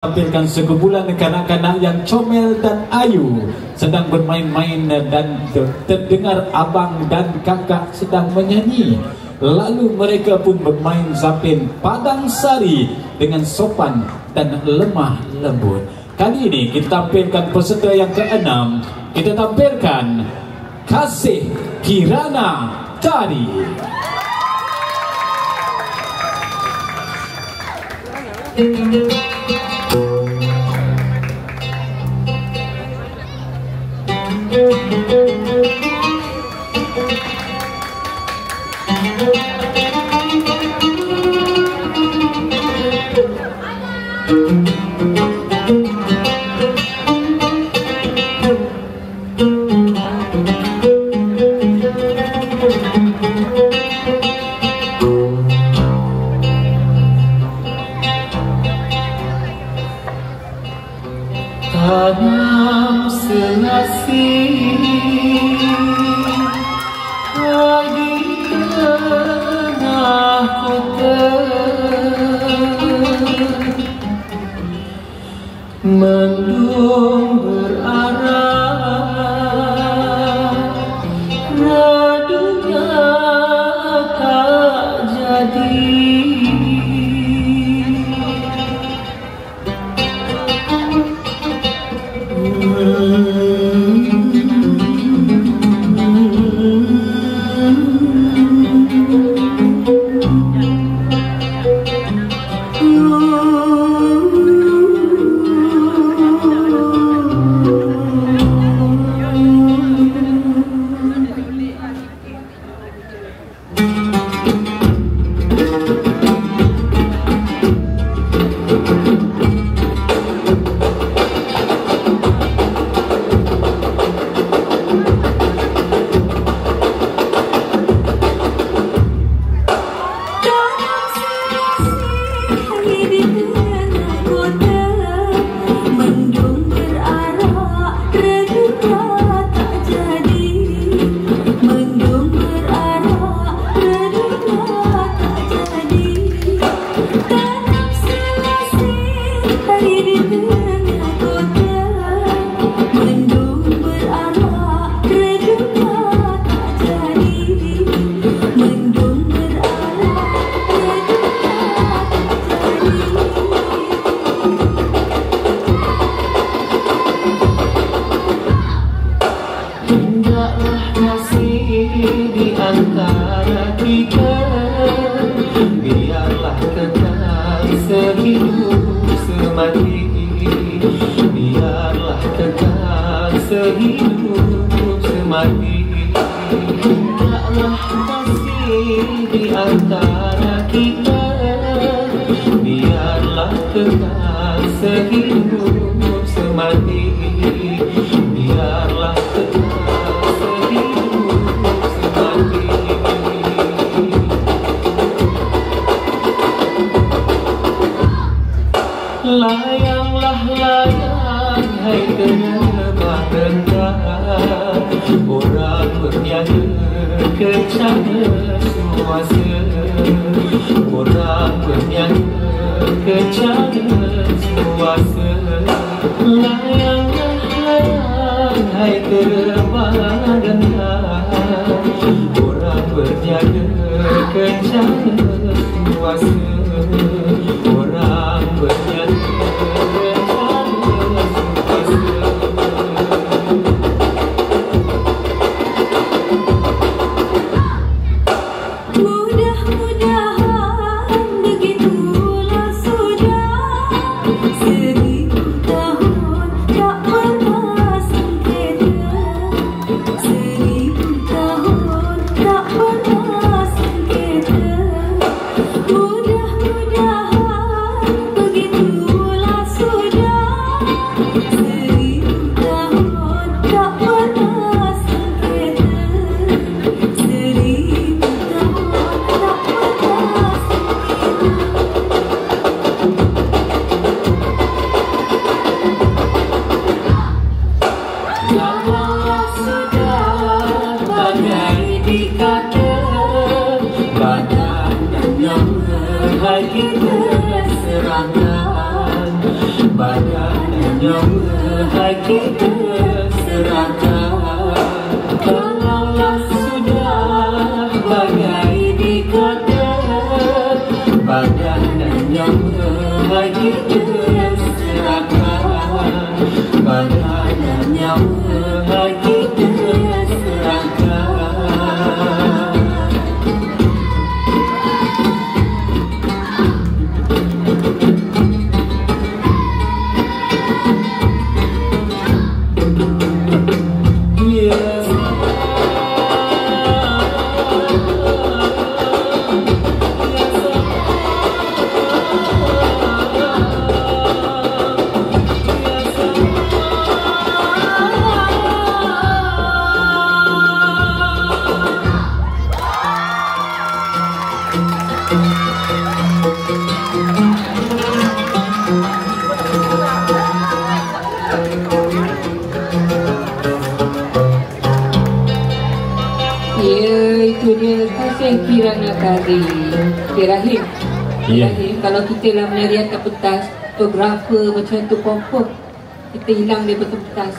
Tampilkan sekumpulan kanak-kanak yang comel dan ayu sedang bermain-main dan terdengar abang dan kakak sedang menyanyi. Lalu mereka pun bermain zapin Padang Sari dengan sopan dan lemah lembut. Kali ini kita tampilkan peserta yang ke-6. Kita tampilkan Kasih Kirana Tari. Tanam selasih di tengah kota, mendung berarah, radunya tak jadi. Di antara kita, biarlah kekal sehidup semati. Biarlah kekal sehidup semati. Taklah kasih di antara kita, biarlah kekal sehidup semati. Biarlah kekal layanglah layang, hai terbang rendah, orang berniaga kencana suasa, orang berniaga kencana suasa. Layanglah layang, hai terbang rendah, orang berniaga kencana suasa, orang berniaga. Mudah-mudahan badannya hati terserahkan. Kalaulah sudah bagai dikata, badannya hati terserahkan, badannya hati terserahkan. Itu dia kasih kirana kari Rahim. Rahim, kalau kita lah menari atas pentas, fotografer macam tu kompok, kita hilang dia betul pentas.